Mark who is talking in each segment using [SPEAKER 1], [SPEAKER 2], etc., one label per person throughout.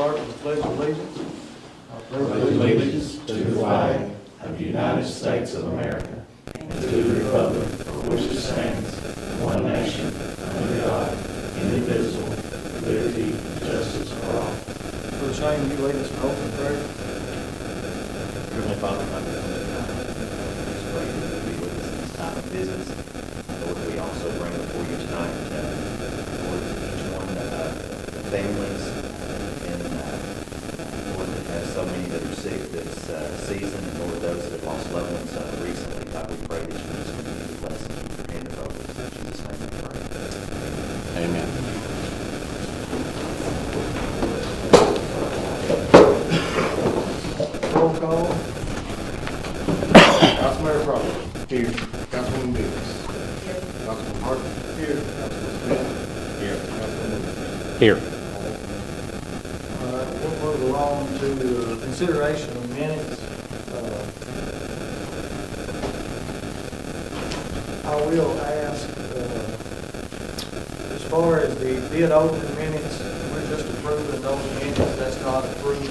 [SPEAKER 1] start with the Pledge of Allegiance.
[SPEAKER 2] I pledge allegiance to the flag of the United States of America and to the republic for which it stands, one nation, under God, indivisible, with liberty and justice for all.
[SPEAKER 1] For the same, you lead us in open prayer.
[SPEAKER 3] Heavenly Father, I just pray that you be with us in this time of business. Lord, we also bring before you tonight, Lord, each one, the families, and Lord, that have so many that are sick this season, and Lord, those that have lost loved ones recently. God, we pray that you just continue to bless and keep your hand above us. In Jesus' name we pray.
[SPEAKER 4] Amen.
[SPEAKER 1] Roll call. Councilmember Crawford.
[SPEAKER 4] Here.
[SPEAKER 1] Councilwoman Biggs. Councilman Martin. Here. Councilman Smith.
[SPEAKER 4] Here.
[SPEAKER 1] Councilman
[SPEAKER 4] Here.
[SPEAKER 1] All right, we'll move along to consideration of minutes. I will ask, as far as the bid open minutes, we're just approving those minutes. That's not approving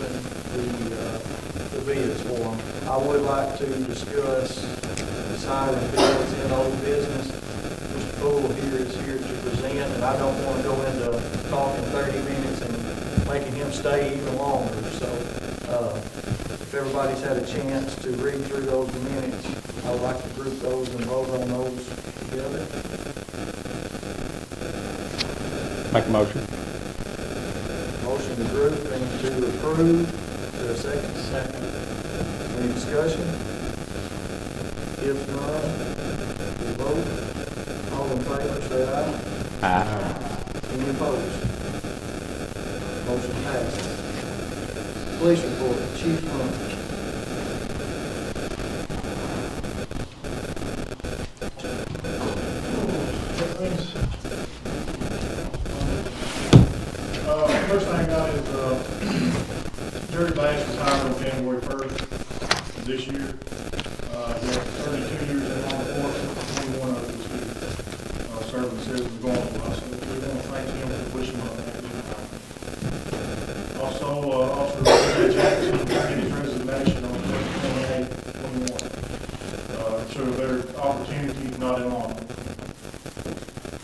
[SPEAKER 1] the bids for them. I would like to discuss the siren bids in old business. Mr. Poole here is here to present, and I don't want to go into talking 30 minutes and making him stay even longer. So if everybody's had a chance to read through those minutes, I would like to group those and vote on those together.
[SPEAKER 4] Make a motion.
[SPEAKER 1] Motion to group and to approve. Is there a second? Second. Any discussion? If none, we'll vote. All in favor, say aye.
[SPEAKER 4] Aye.
[SPEAKER 1] Any opposed? Motion passes. Police report, Chief Hunt.
[SPEAKER 5] First thing I got is Jerry Bass retired on January 1st this year. He had 32 years in law enforcement, 21 of it was here serving the citizens of Gordonsville. So we want to thank him and wish him luck. Also, Officer Jackson made his resignation on 28/21. So their opportunity not in law.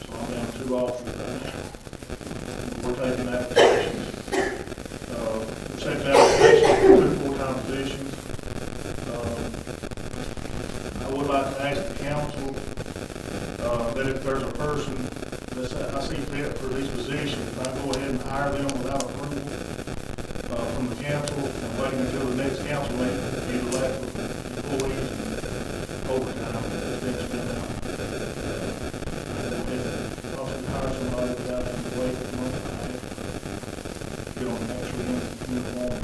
[SPEAKER 5] So I'm down 2 officers right now. We're taking applications. We're taking applications for 2 full-time positions. I would like to ask the council that if there's a person that I see fit for these positions, I go ahead and hire them without approval from the council and waiting until the next council meeting to elect employees and overtime that's been spent out. Also hire somebody without having to wait a month and a half. Get on the actual uniform.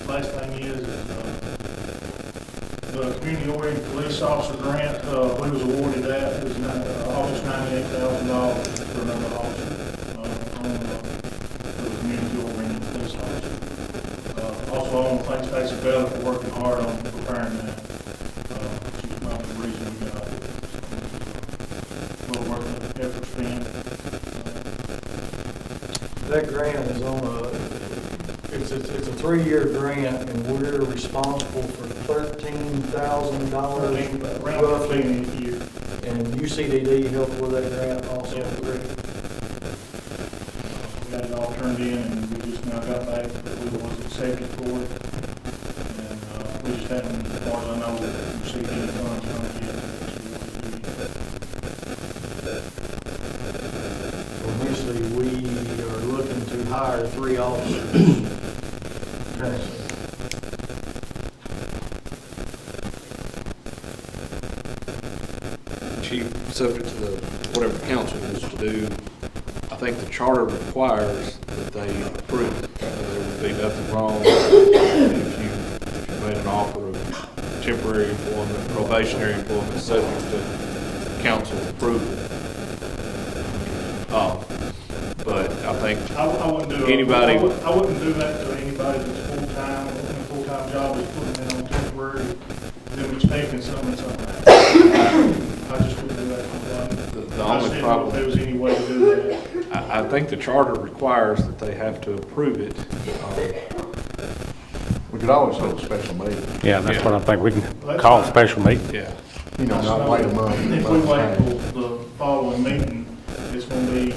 [SPEAKER 5] Last thing is the community-oriented police officer grant, we was awarded that. It was almost $98,000 for another officer for the community-oriented police officer. Also, I want to thank Stacey Bella for working hard on preparing that. She's not the reason we got it. We'll work on the effort spent.
[SPEAKER 1] That grant is on it's a 3-year grant, and we're responsible for $13,000
[SPEAKER 5] Around
[SPEAKER 1] roughly.
[SPEAKER 5] 15 a year.
[SPEAKER 1] And UCDD helped with that grant also.
[SPEAKER 5] Yeah. We got it all turned in, and we just now got back that we was accepted for it. And we just haven't, as far as I know, received any funds from it yet.
[SPEAKER 1] Initially, we are looking to hire 3 officers. Okay.
[SPEAKER 6] Chief, subject to whatever the council wants to do, I think the charter requires that they approve. There would be nothing wrong if you made an offer of temporary employment, probationary employment, subject to council approval. But I think
[SPEAKER 5] I wouldn't do
[SPEAKER 6] anybody.
[SPEAKER 5] I wouldn't do that to anybody that's full-time, in a full-time job, that's putting them in on temporary, them expecting something. I just wouldn't do that to anybody.
[SPEAKER 6] The
[SPEAKER 5] I
[SPEAKER 6] only
[SPEAKER 5] said if
[SPEAKER 6] problem,
[SPEAKER 5] there was any way to do that.
[SPEAKER 6] I think the charter requires that they have to approve it.
[SPEAKER 7] We could always hold a special meeting,
[SPEAKER 4] Yeah, that's
[SPEAKER 6] Yeah.
[SPEAKER 4] what I think. We
[SPEAKER 5] Well,
[SPEAKER 4] can
[SPEAKER 5] that's
[SPEAKER 4] call a
[SPEAKER 5] fine.
[SPEAKER 4] special meeting.
[SPEAKER 6] Yeah,
[SPEAKER 7] you know, not wait a month.
[SPEAKER 5] If we wait till the following meeting, it's gonna be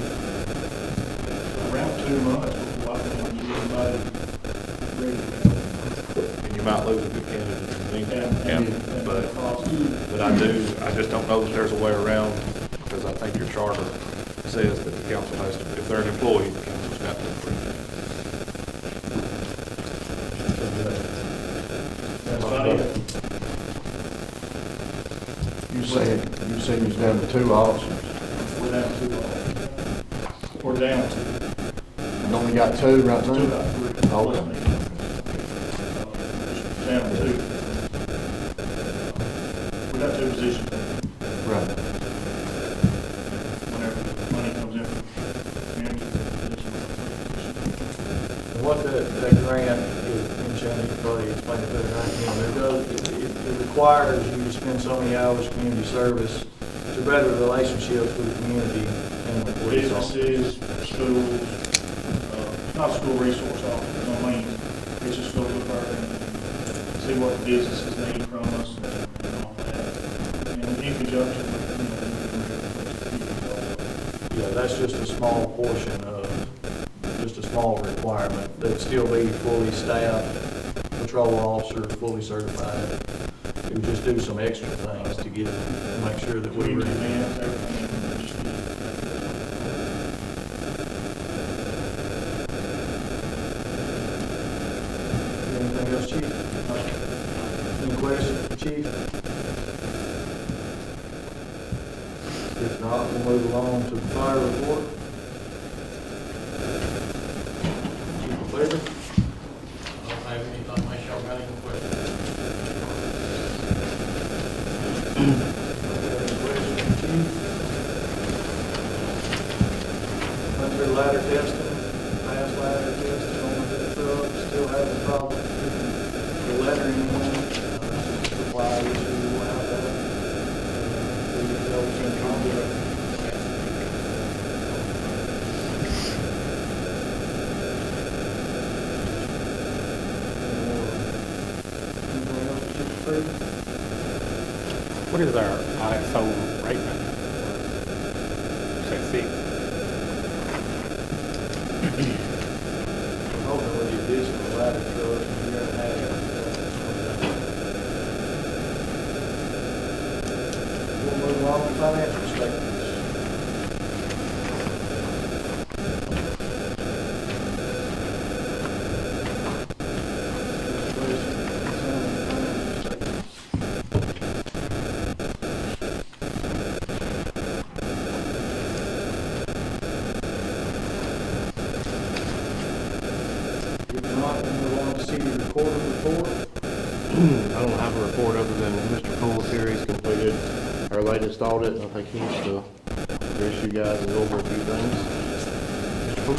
[SPEAKER 5] around 2 months before I can get everybody ready to go.
[SPEAKER 6] and you might lose a good candidate in the meantime.
[SPEAKER 5] And
[SPEAKER 6] But,
[SPEAKER 5] cost.
[SPEAKER 6] but I just don't know that there's a way around, because I think your charter says that the council has to, if they're an employee, the council's got to approve it.
[SPEAKER 5] That's about it.
[SPEAKER 7] You said you're down to 2 officers,
[SPEAKER 5] We're down to, we're down to,
[SPEAKER 7] and only got 2 right
[SPEAKER 5] two
[SPEAKER 7] now?
[SPEAKER 5] about three.
[SPEAKER 7] Okay.
[SPEAKER 5] Down to 2. We got 2 positions
[SPEAKER 7] Right.
[SPEAKER 5] whenever the money comes in. Community position.
[SPEAKER 1] And what that grant is, and Shannon can probably explain it better than I can, it does, it requires you to spend so many hours community service to better relationships with the community and the police officers.
[SPEAKER 5] Businesses, schools, not school resource officers, no means, it's just go look our, and see what the businesses need from us and all that. And in conjunction with,
[SPEAKER 1] Yeah, that's just a small portion of, just a small requirement. They'd still be fully staffed, patrol officers, fully certified. It would just do some extra things to get, to make sure that we
[SPEAKER 5] community
[SPEAKER 1] were.
[SPEAKER 5] events, everything, just be.
[SPEAKER 1] Anything else, Chief? Any questions, Chief? If not, we'll move along to the fire report. Chief Cleveland?
[SPEAKER 2] I don't have anything unless y'all got any questions.
[SPEAKER 1] Any questions, Chief? Went through ladder testing, passed ladder testing on the truck, still having problems with the lettering in, supply issue, we'll have that. Anything else, Chief Cleveland?
[SPEAKER 4] What is our ISO rating? Say 6.
[SPEAKER 1] We're hoping with the additional ladder trucks, we're gonna have. We'll move along to financial statements. If not, we'll move on to city recorder report.
[SPEAKER 8] I don't have a report other than Mr. Poole's here. He's completed our latest audit, and I think he needs to address you guys and go over a few things. Mr. Poole?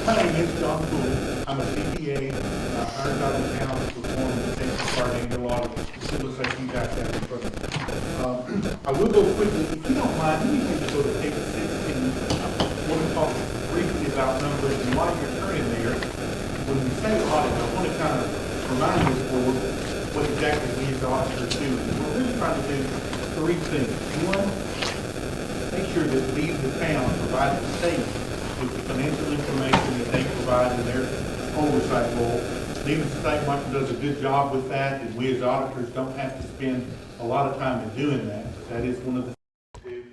[SPEAKER 9] My name is John Poole. I'm a CPA, hired out of town to perform the safety part annual audit. It looks like you guys have it in front of you. I will go quickly, if you don't mind, let me just go to page 16. I want to talk briefly about numbers, and while you're turning there, when we say audit, I want to kind of remind this board what exactly we as auditors do. We're really trying to do 3 things. One, make sure that we, the town, provide the state with the financial information that they provide in their oversight role. Needless to say, Michael does a good job with that, and we as auditors don't have to spend a lot of time in doing that. That is one of the things we do.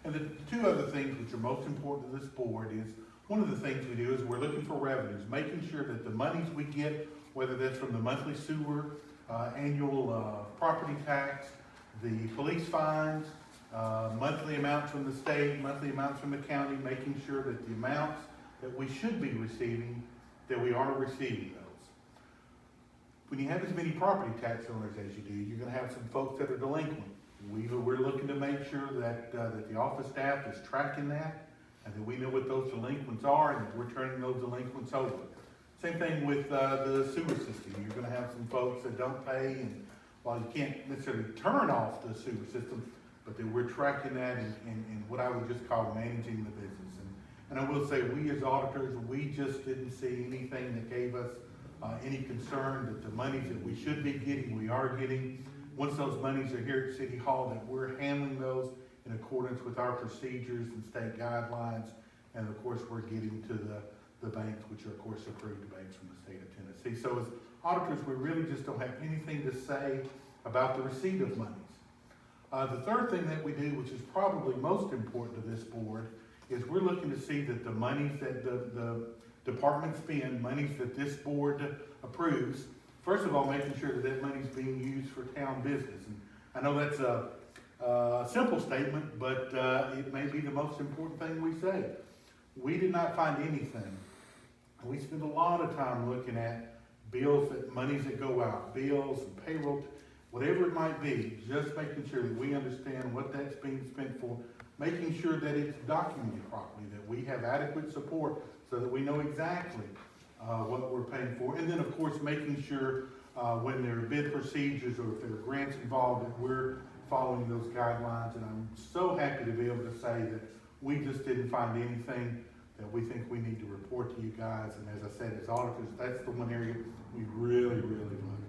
[SPEAKER 9] And the 2 other things which are most important to this board is, one of the things we do is we're looking for revenues, making sure that the monies we get, whether that's from the monthly sewer, annual property tax, the police fines, monthly amounts from the state, monthly amounts from the county, making sure that the amounts that we should be receiving, that we are receiving those. When you have as many property tax owners as you do, you're gonna have some folks that are delinquent. We're looking to make sure that, that the office staff is tracking that, and that we know what those delinquents are, and that we're turning those delinquents over. Same thing with the sewer system. You're gonna have some folks that don't pay, and while you can't necessarily turn off the sewer system, but that we're tracking that and what I would just call managing the business. And I will say, we as auditors, we just didn't see anything that gave us any concern that the monies that we should be getting, we are getting. Once those monies are here at City Hall, that we're handling those in accordance with our procedures and state guidelines. And of course, we're getting to the banks, which are of course approved banks from the state of Tennessee. So as auditors, we really just don't have anything to say about the receipt of monies. The third thing that we do, which is probably most important to this board, is we're looking to see that the monies that the department spend, monies that this board approves, first of all, making sure that that money's being used for town business. And I know that's a simple statement, but it may be the most important thing we say. We did not find anything. We spend a lot of time looking at bills, monies that go out, bills and payroll, whatever it might be, just making sure that we understand what that's being spent for, making sure that it's documented properly, that we have adequate support so that we know exactly what we're paying for. And then, of course, making sure when there are bid procedures or if there are grants involved, that we're following those guidelines. And I'm so happy to be able to say that we just didn't find anything that we think we need to report to you guys. And as I said, as auditors, that's the one area we really, really look.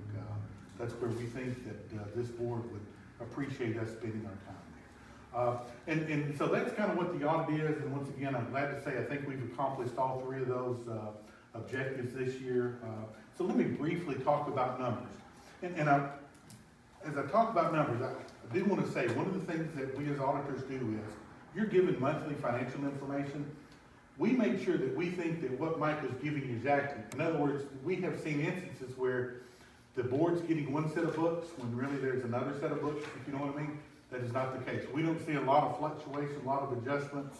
[SPEAKER 9] That's where we think that this board would appreciate us spending our time there. And so that's kind of what the audit is. And once again, I'm glad to say I think we've accomplished all three of those objectives this year. So let me briefly talk about numbers. And as I talk about numbers, I do want to say one of the things that we as auditors do is, you're given monthly financial information. We make sure that we think that what Mike was giving you is accurate. In other words, we have seen instances where the board's getting one set of books when really there's another set of books, if you know what I mean. That is not the case. We don't see a lot of fluctuation, a lot of adjustments.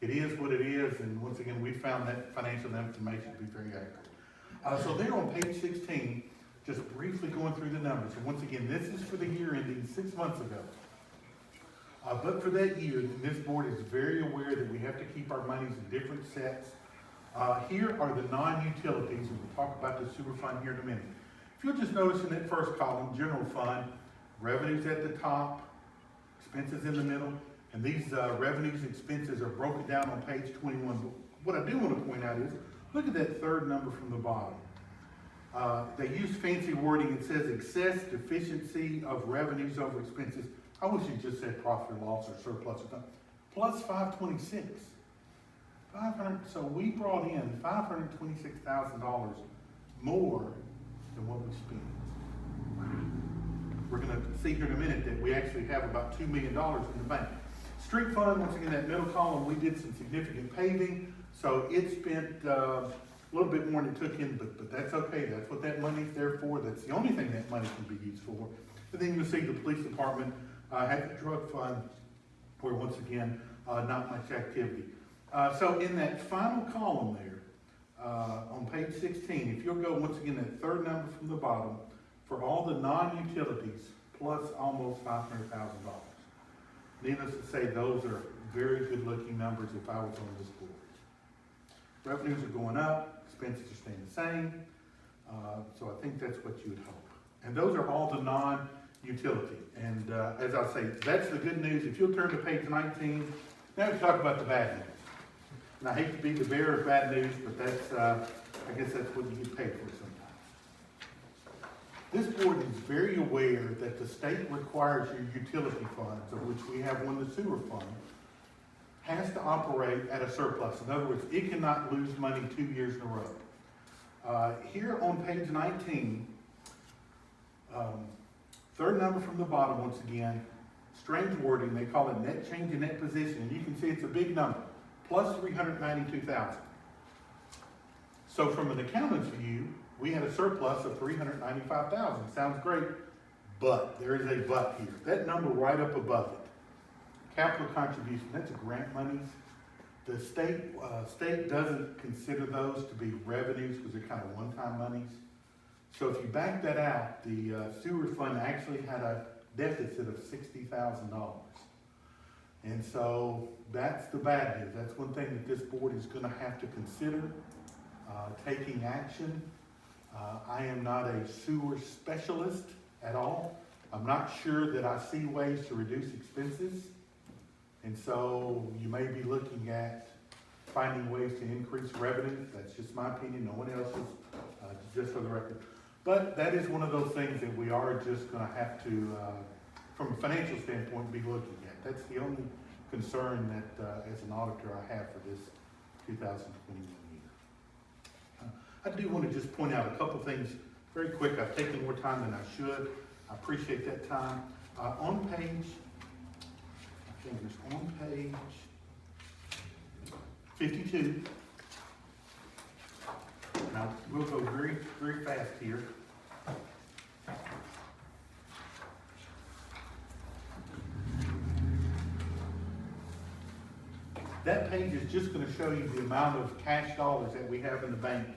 [SPEAKER 9] It is what it is, and once again, we found that financial information to be very accurate. So there on page 16, just briefly going through the numbers. And once again, this is for the year ending 6 months ago. But for that year, this board is very aware that we have to keep our monies in different sets. Here are the non-utilities, and we'll talk about the sewer fund here in a minute. If you'll just notice in that first column, general fund, revenues at the top, expenses in the middle, and these revenues and expenses are broken down on page 21. But what I do want to point out is, look at that third number from the bottom. They use fancy wording. It says excess deficiency of revenues over expenses. I wish it just said profit or loss or surplus or something. Plus 526. 500. So we brought in $526,000 more than what we spent. We're going to see here in a minute that we actually have about $2 million in the bank. Street fund, once again, that middle column, we did some significant paving, so it spent a little bit more than it took in, but that's okay. That's what that money's there for. That's the only thing that money can be used for. And then you'll see the police department had the drug fund, where once again, not much activity. So in that final column there, on page 16, if you'll go once again, that third number from the bottom, for all the non-utilities, plus almost $500,000. Needless to say, those are very good-looking numbers if I was on this board. Revenues are going up, expenses are staying the same, so I think that's what you would hope. And those are all the non-utility. And as I say, that's the good news. If you'll turn to page 19, now we talk about the bad news. And I hate to be the bearer of bad news, but that's, I guess that's what you get paid for sometimes. This board is very aware that the state requires your utility funds, of which we have one, the sewer fund, has to operate at a surplus. In other words, it cannot lose money 2 years in a row. Here on page 19, third number from the bottom, once again, strange wording, they call it net change in net position. And you can see it's a big number, plus $392,000. So from an accountant's view, we had a surplus of $395,000. Sounds great, but there is a but here. That number right up above it, capital contribution, that's grant monies. The state doesn't consider those to be revenues because they're kind of one-time monies. So if you back that out, the sewer fund actually had a deficit of $60,000. And so that's the bad news. That's one thing that this board is going to have to consider. taking action. I am not a sewer specialist at all. I'm not sure that I see ways to reduce expenses. And so you may be looking at finding ways to increase revenue. That's just my opinion, no one else's, just for the record. But that is one of those things that we are just gonna have to, from a financial standpoint, be looking at. That's the only concern that, as an auditor, I have for this 2021 year. I do want to just point out a couple things very quick. I've taken more time than I should. I appreciate that time. On page 52, now we'll go very, very fast here. That page is just going to show you the amount of cash dollars that we have in the bank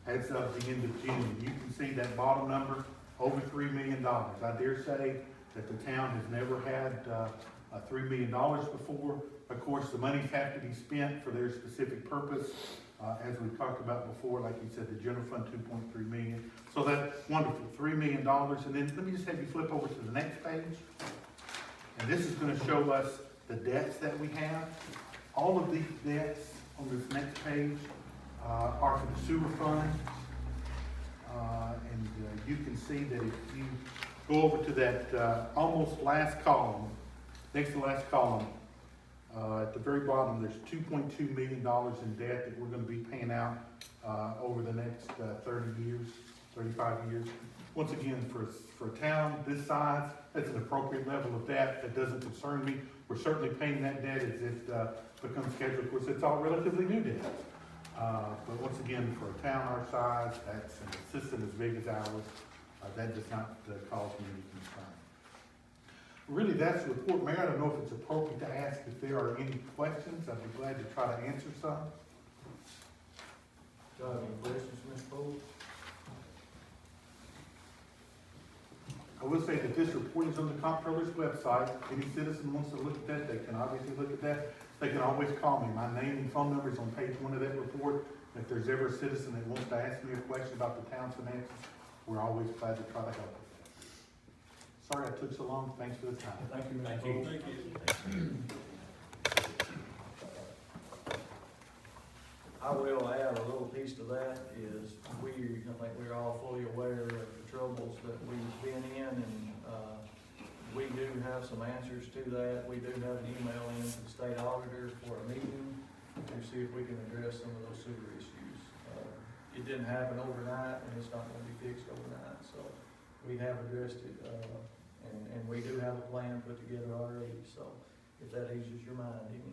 [SPEAKER 9] as of the end of June. You can see that bottom number, over $3 million. I dare say that the town has never had $3 million before. Of course, the monies have to be spent for their specific purpose. As we've talked about before, like you said, the general fund, $2.3 million. So that's wonderful, $3 million. And then let me just have you flip over to the next page. And this is going to show us the debts that we have. All of these debts on this next page are for the sewer fund. And you can see that if you go over to that almost last column, next to last column, at the very bottom, there's $2.2 million in debt that we're going to be paying out over the next 30 years, 35 years. Once again, for a town this size, that's an appropriate level of debt. That doesn't concern me. We're certainly paying that debt as it becomes scheduled. Of course, it's all relatively new debt. But once again, for a town our size, that's an system as big as ours, that does not cause me any concern. Really, that's the report. Mayor, I don't know if it's appropriate to ask if there are any questions. I'd be glad to try to answer some.
[SPEAKER 1] Do you have any questions, Ms. Poole?
[SPEAKER 9] I will say that this report is on the comptroller's website. Any citizen wants to look at that, they can obviously look at that. They can always call me. My name and phone number is on page 1 of that report. If there's ever a citizen that wants to ask me a question about the town's finances, we're always glad to try to help with that. Sorry I took so long. Thanks for the time.
[SPEAKER 1] Thank you, Mr. Poole.
[SPEAKER 3] Thank you.
[SPEAKER 1] I will add a little piece to that is I think we're all fully aware of the troubles that we've been in, and we do have some answers to that. We do have an email in to the state auditor for a meeting to see if we can address some of those sewer issues. It didn't happen overnight, and it's not going to be fixed overnight, so we have addressed it, and we do have a plan put together already, so if that eases your mind any.
[SPEAKER 8] I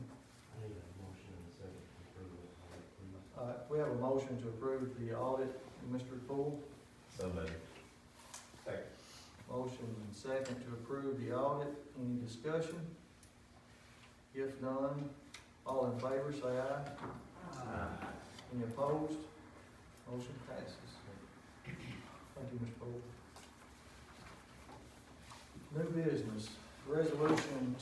[SPEAKER 8] need a motion and a second to approve it.
[SPEAKER 1] All right, we have a motion to approve the audit, Mr. Poole.
[SPEAKER 3] So moved. Second.
[SPEAKER 1] Motion and second to approve the audit. Any discussion? If none, all in favor say aye.
[SPEAKER 3] Aye.
[SPEAKER 1] Any opposed? Motion passes. Thank you, Mr. Poole. New business, resolution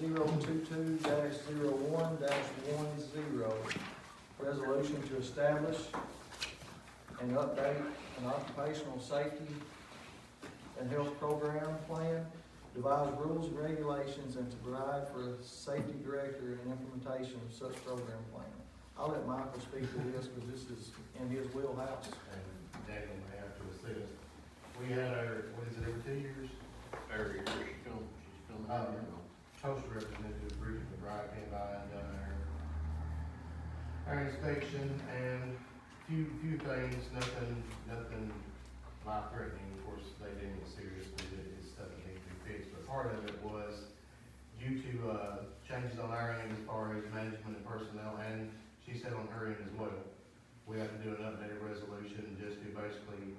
[SPEAKER 1] 2022-01-10. Resolution to establish and update an occupational safety and health program plan, devise rules and regulations, and to provide for a safety director and implementation of such program plan. I'll let Michael speak to this because this is in his wheelhouse.
[SPEAKER 8] And Daniel may have to assist. We had our, what is it, every 2 years?
[SPEAKER 6] Every year she's coming out here.
[SPEAKER 8] Postal representative Bruce McBride came by and done our inspection and few things, nothing life-threatening. Of course, they didn't get serious, but it's stuff that needs to be fixed. But part of it was due to changes on our end as far as management and personnel, and she said on her end as well. We have to do an updated resolution just to basically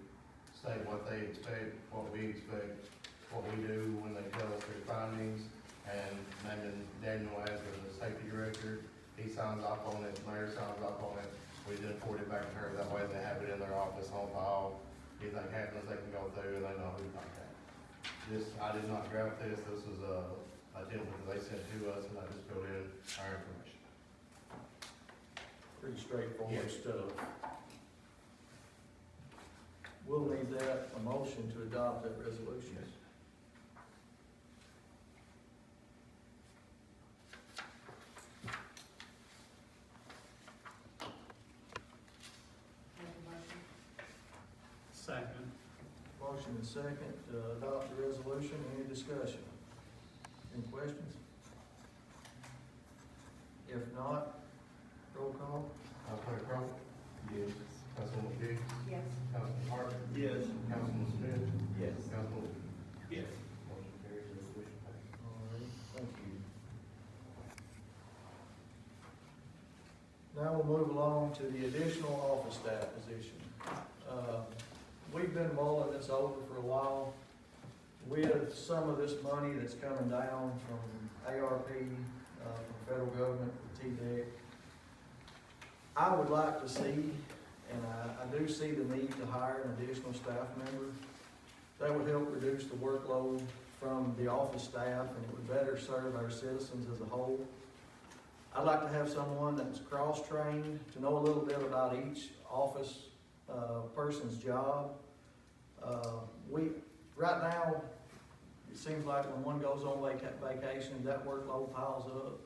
[SPEAKER 8] state what they expect, what we expect, what we do when they tell us their findings, and naming Daniel as the safety director. He signs off on it, the mayor signs off on it. We then forward it back to her. That way they have it in their office on file. Anything happens, they can go through and they know who to contact. I did not draft this. This was a template that they sent to us, and I just filled in our information.
[SPEAKER 1] pretty straightforward
[SPEAKER 8] Yes.
[SPEAKER 1] stuff. We'll need that, a motion to adopt that resolution.
[SPEAKER 8] Yes.
[SPEAKER 4] Second.
[SPEAKER 1] Motion and second to adopt the resolution. Any discussion? Any questions? If not, roll call.
[SPEAKER 8] Councilman Crawford?
[SPEAKER 7] Yes.
[SPEAKER 8] Councilman Hughes?
[SPEAKER 10] Yes.
[SPEAKER 8] Councilman Hartley?
[SPEAKER 7] Yes.
[SPEAKER 8] Councilman Smith?
[SPEAKER 3] Yes.
[SPEAKER 8] Councilman Wilson?
[SPEAKER 3] Yes.
[SPEAKER 8] Motion carries, resolution passes.
[SPEAKER 1] All right, thank you. Now we'll move along to the additional office staff position. We've been mulling this over for a while. With some of this money that's coming down from ARP, from federal government, the TDEC, I would like to see, and I do see the need to hire an additional staff member. That would help reduce the workload from the office staff, and it would better serve our citizens as a whole. I'd like to have someone that's cross-trained, to know a little bit about each office person's job. Right now, it seems like when one goes on vacation, that workload piles up.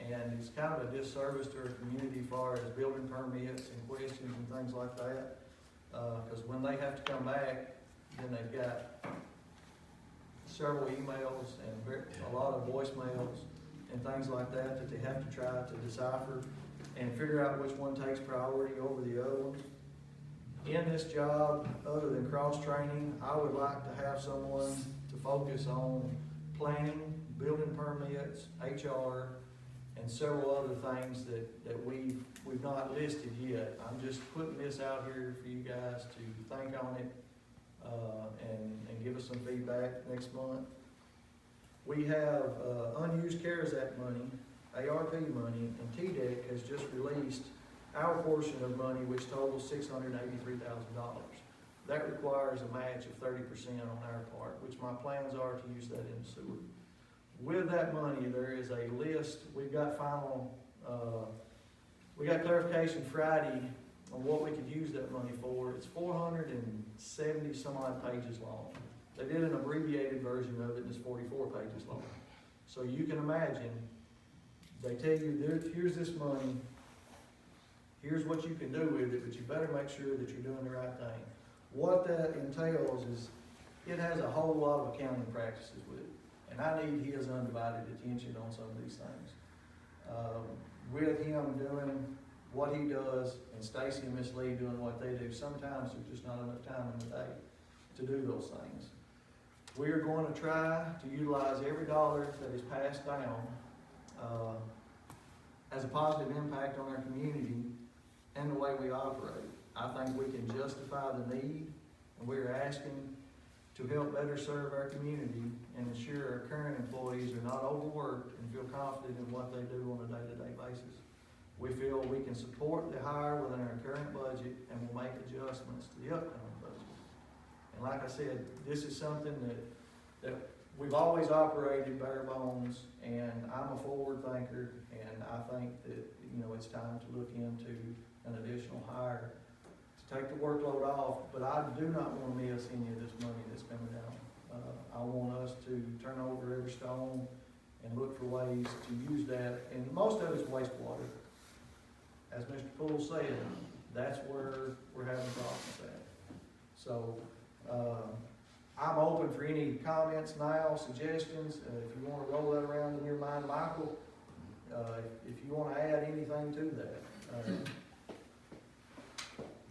[SPEAKER 1] And it's kind of a disservice to our community as far as building permits and questions and things like that. Because when they have to come back, then they've got several emails and a lot of voicemails and things like that that they have to try to decipher and figure out which one takes priority over the other ones. In this job, other than cross-training, I would like to have someone to focus on planning, building permits, HR, and several other things that we've not listed yet. I'm just putting this out here for you guys to think on it, and give us some feedback next month. We have unused CARES Act money, ARP money, and TDEC has just released our portion of money, which totals $683,000. That requires a match of 30% on our part, which my plans are to use that in sewer. With that money, there is a list. We've got we got clarification Friday on what we could use that money for. It's 470 some odd pages long. They did an abbreviated version of it, and it's 44 pages long. So you can imagine, they tell you, here's this money, here's what you can do with it, but you better make sure that you're doing the right thing. What that entails is, it has a whole lot of accounting practices with it, and I need his undivided attention on some of these things. With him doing what he does, and Stacy and Miss Lee doing what they do, sometimes there's just not enough time in the day to do those things. We are going to try to utilize every dollar that is passed down as a positive impact on our community and the way we operate. I think we can justify the need, and we're asking to help better serve our community and ensure our current employees are not overworked and feel confident in what they do on a day-to-day basis. We feel we can support the hire within our current budget, and we'll make adjustments to the upcoming budget. And like I said, this is something that we've always operated bare bones, and I'm a forward thinker, and I think that, it's time to look into an additional hire to take the workload off, but I do not want to miss any of this money that's coming down. I want us to turn over every stone and look for ways to use that, and most of it's wastewater. As Mr. Poole said, that's where we're having problems at. So, I'm open for any comments now, suggestions. If you want to roll that around in your mind, Michael, if you want to add anything to that.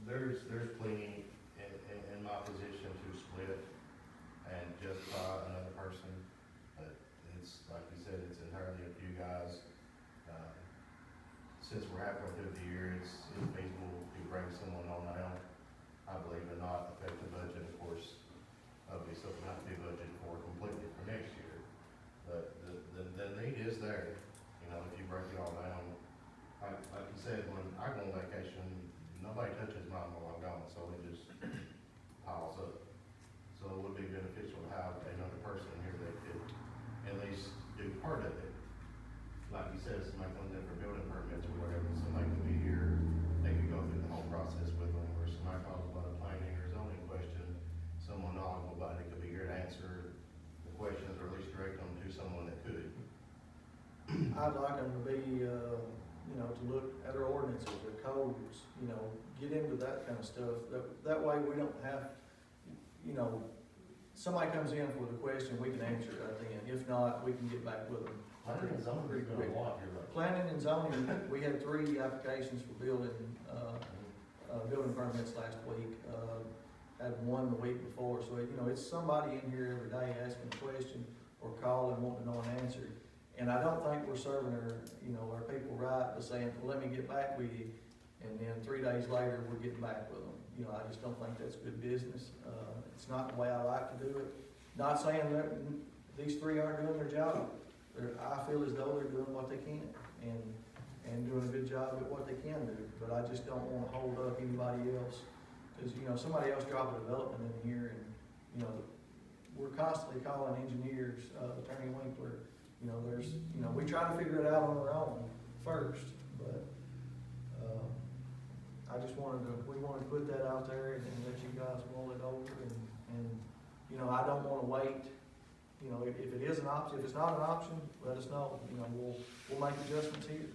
[SPEAKER 8] There's plenty in my position to split and justify another person, but it's, like you said, it's entirely up to you guys. Since we're halfway through the year, it's feasible to bring someone on now. I believe it not affect the budget, of course. Obviously, it'll have to be budgeted for completely for next year. But the need is there, if you break it all down. Like you said, when I go on vacation, nobody touches mine while I'm gone, so it just who's someone that could.
[SPEAKER 1] I'd like them to be, to look at our ordinances, our codes, get into that kind of stuff. That way we don't have, somebody comes in with a question, we can answer it right then. If not, we can get back with them.
[SPEAKER 2] Planning and zoning is doing a lot here lately.
[SPEAKER 1] Planning and zoning, we had 3 applications for building permits last week. Had one the week before, so, it's somebody in here every day asking a question or calling, wanting to know an answer. And I don't think we're serving our people right by saying, well, let me get back with you, and then 3 days later, we're getting back with them. I just don't think that's good business. It's not the way I like to do it. Not saying that these 3 aren't doing their job. I feel as though they're doing what they can and doing a good job at what they can do, but I just don't want to hold up anybody else. Because, somebody else dropped a development in here and, we're constantly calling engineers, Attorney Winkler, we try to figure it out on our own first, but, I just we wanted to put that out there and let you guys mull it over and I don't want to wait. If it is an option, if it's not an option, let us know, we'll make adjustments here.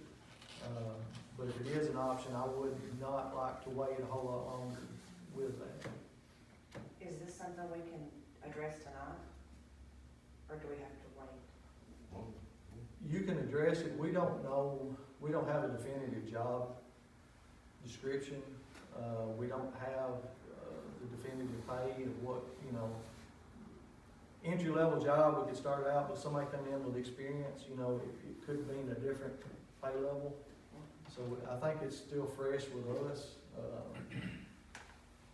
[SPEAKER 1] But if it is an option, I would not like to wait a whole lot longer with that.
[SPEAKER 10] Is this something we can address tonight? Or do we have to wait?
[SPEAKER 1] You can address it, we don't know, we don't have a definitive job description. We don't have the definitive pay of what, entry-level job, we could start out with somebody coming in with experience, it could mean a different pay level. So I think it's still fresh with us.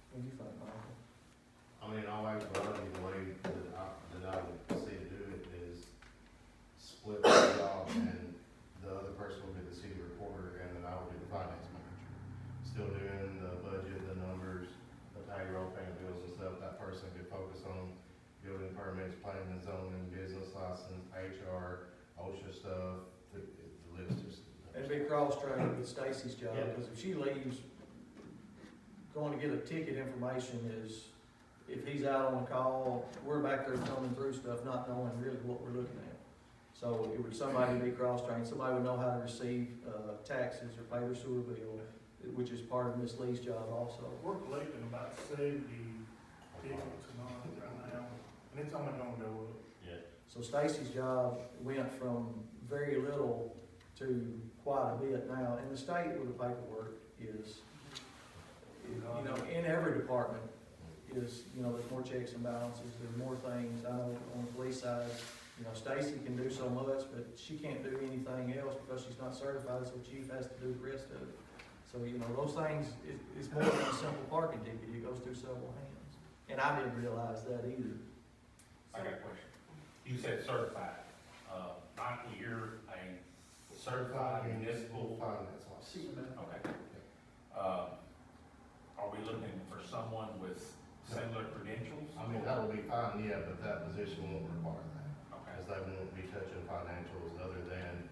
[SPEAKER 1] What do you think, Michael?
[SPEAKER 8] I mean, always, the way that I would see to do it is split the job, and the other person will be the city recorder, and then I will be the finance manager. Still doing the budget, the numbers, the payroll, paying bills and stuff. That person could focus on building permits, planning and zoning, business license, HR, OSHA stuff, the list is.
[SPEAKER 1] It'd be cross-trained with Stacy's job, because if she leaves, going to get a ticket information is, if he's out on a call, we're back there thumbing through stuff, not knowing really what we're looking at. So it would, somebody be cross-trained, somebody would know how to receive taxes or pay their sewer bill, which is part of Miss Lee's job also.
[SPEAKER 9] We're collecting about 70 tickets a month right now, and it's only gonna go up.
[SPEAKER 2] Yeah.
[SPEAKER 1] So Stacy's job went from very little to quite a bit now, and the state with the paperwork is, in every department is, there's more checks and balances, there's more things. I know on the police side, Stacy can do so much, but she can't do anything else because she's not certified, so chief has to do the rest of it. So, those things, it's more than a simple parking ticket, it goes through several hands. And I didn't realize that either.
[SPEAKER 11] I got a question. You said certified. Michael, you're a certified municipal.
[SPEAKER 8] Finance officer.
[SPEAKER 11] Okay. Are we looking for someone with similar credentials?
[SPEAKER 8] I mean, that will be fine, yeah, but that position won't require that.
[SPEAKER 11] Okay.
[SPEAKER 8] Because they won't be touching financials other than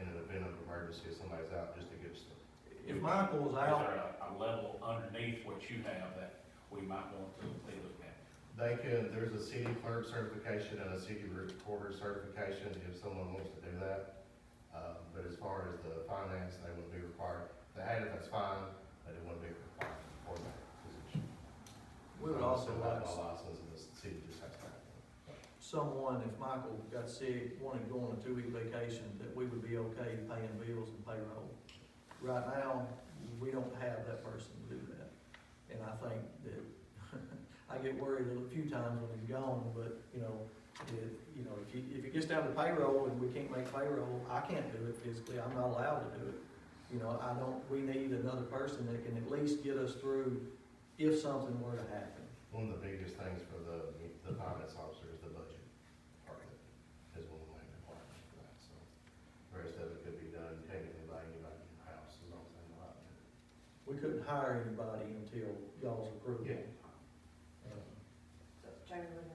[SPEAKER 8] in an event of emergency, if somebody's out just to get stuff.
[SPEAKER 1] If Michael's
[SPEAKER 11] Is
[SPEAKER 1] out,
[SPEAKER 11] there a level underneath what you have that we might want to be looking at?
[SPEAKER 8] There's a city clerk certification and a city recorder certification if someone wants to do that. But as far as the finance, they wouldn't be required. If they had it, that's fine, but it wouldn't be required for that position.
[SPEAKER 1] we would also like
[SPEAKER 8] A license, and the city just has to have one.
[SPEAKER 1] someone, if Michael got sick, wanted to go on a 2-week vacation, that we would be okay paying bills and payroll. Right now, we don't have that person to do that. And I think that, I get worried a few times when he's gone, but, if it gets down to payroll and we can't make payroll, I can't do it physically, I'm not allowed to do it. We need another person that can at least get us through if something were to happen.
[SPEAKER 8] One of the biggest things for the finance officer is the budget part of it, is one of the main requirements for that, so. The rest of it could be done technically by anybody in the house, as long as they know how to do it.
[SPEAKER 1] We couldn't hire anybody until y'all's approval.
[SPEAKER 8] Yeah.
[SPEAKER 10] So, Jamie, would